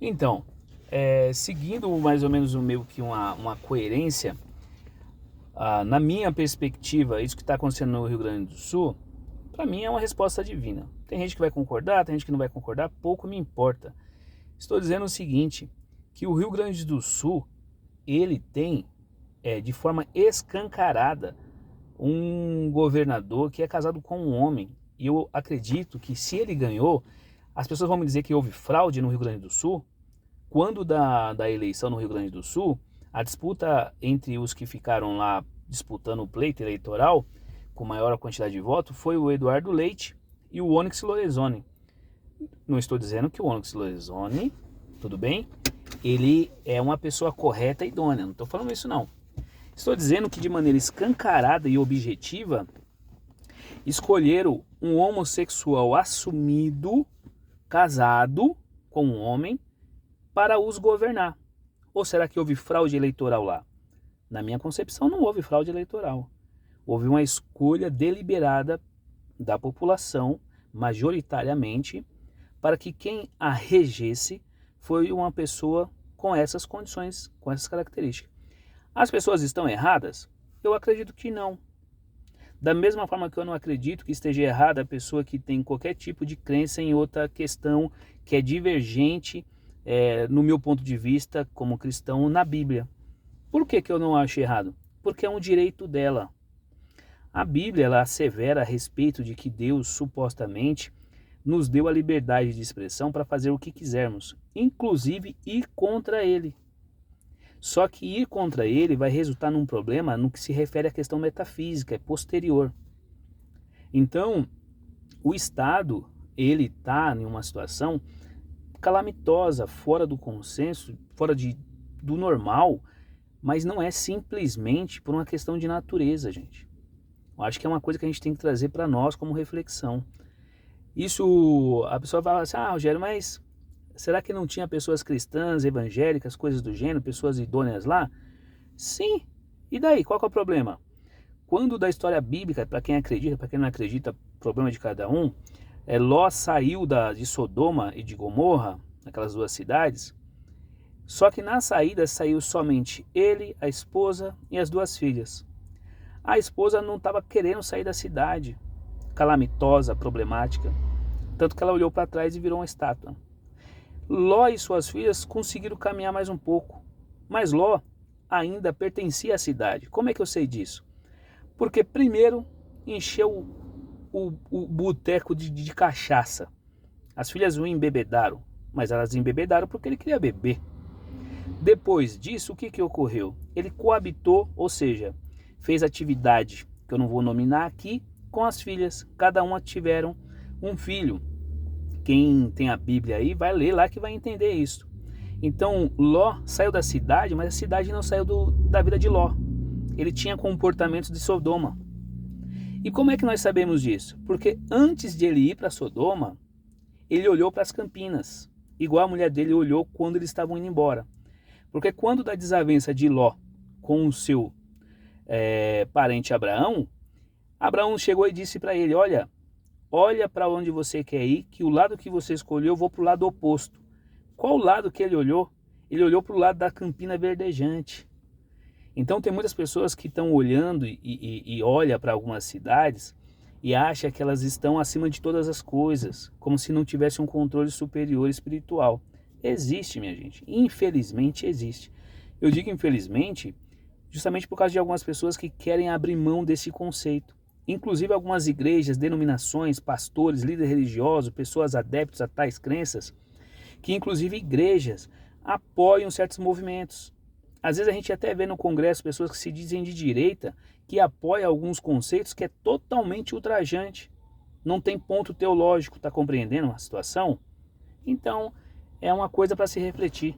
Então, seguindo mais ou menos meio que uma coerência, na minha perspectiva, isso que está acontecendo no Rio Grande do Sul, para mim é uma resposta divina. Tem gente que vai concordar, tem gente que não vai concordar, pouco me importa. Estou dizendo o seguinte, que o Rio Grande do Sul, ele tem, de forma escancarada, um governador que é casado com um homem. E eu acredito que se ele ganhou, as pessoas vão me dizer que houve fraude no Rio Grande do Sul. Quando da eleição no Rio Grande do Sul, a disputa entre os que ficaram lá disputando o pleito eleitoral com maior quantidade de votos foi o Eduardo Leite e o Onyx Lorenzoni. Não estou dizendo que o Onyx Lorenzoni, tudo bem, ele é uma pessoa correta e idônea, não estou falando isso não. Estou dizendo que de maneira escancarada e objetiva, escolheram um homossexual assumido, casado com um homem, para os governar. Ou será que houve fraude eleitoral lá? Na minha concepção, não houve fraude eleitoral. Houve uma escolha deliberada da população, majoritariamente, para que quem a regesse foi uma pessoa com essas condições, com essas características. As pessoas estão erradas? Eu acredito que não. Da mesma forma que eu não acredito que esteja errada a pessoa que tem qualquer tipo de crença em outra questão que é divergente, no meu ponto de vista como cristão, na Bíblia. Por que eu não acho errado? Porque é um direito dela. A Bíblia ela assevera a respeito de que Deus supostamente nos deu a liberdade de expressão para fazer o que quisermos, inclusive ir contra Ele. Só que ir contra Ele vai resultar num problema no que se refere à questão metafísica, é posterior. Então, o Estado, ele está em uma situação calamitosa, fora do consenso, fora do normal, mas não é simplesmente por uma questão de natureza, gente. Eu acho que é uma coisa que a gente tem que trazer para nós como reflexão. Isso, a pessoa fala assim, Rogério, mas será que não tinha pessoas cristãs, evangélicas, coisas do gênero, pessoas idôneas lá? Sim, e daí, qual que é o problema? Quando da história bíblica, para quem acredita, para quem não acredita, problema de cada um, Ló saiu de Sodoma e de Gomorra, naquelas duas cidades, só que na saída saiu somente ele, a esposa e as duas filhas. A esposa não estava querendo sair da cidade, calamitosa, problemática, tanto que ela olhou para trás e virou uma estátua. Ló e suas filhas conseguiram caminhar mais um pouco, mas Ló ainda pertencia à cidade. Como é que eu sei disso? Porque primeiro encheu o boteco de cachaça. As filhas o embebedaram, mas elas embebedaram porque ele queria beber. Depois disso, o que ocorreu? Ele coabitou, ou seja, fez atividade, que eu não vou nominar aqui, com as filhas. Cada uma tiveram um filho. Quem tem a Bíblia aí vai ler lá que vai entender isso. Então, Ló saiu da cidade, mas a cidade não saiu da vida de Ló. Ele tinha comportamentos de Sodoma. E como é que nós sabemos disso? Porque antes de ele ir para Sodoma, ele olhou para as campinas, igual a mulher dele olhou quando eles estavam indo embora. Porque quando da desavença de Ló com o seu parente Abraão, Abraão chegou e disse para ele, olha para onde você quer ir, que o lado que você escolheu, eu vou para o lado oposto. Qual lado que ele olhou? Ele olhou para o lado da campina verdejante. Então tem muitas pessoas que estão olhando e olham para algumas cidades e acham que elas estão acima de todas as coisas, como se não tivesse um controle superior espiritual. Existe, minha gente, infelizmente existe. Eu digo infelizmente justamente por causa de algumas pessoas que querem abrir mão desse conceito. Inclusive algumas igrejas, denominações, pastores, líderes religiosos, pessoas adeptos a tais crenças, que inclusive igrejas apoiam certos movimentos. Às vezes a gente até vê no Congresso pessoas que se dizem de direita, que apoiam alguns conceitos que é totalmente ultrajante. Não tem ponto teológico, está compreendendo a situação? Então, é uma coisa para se refletir.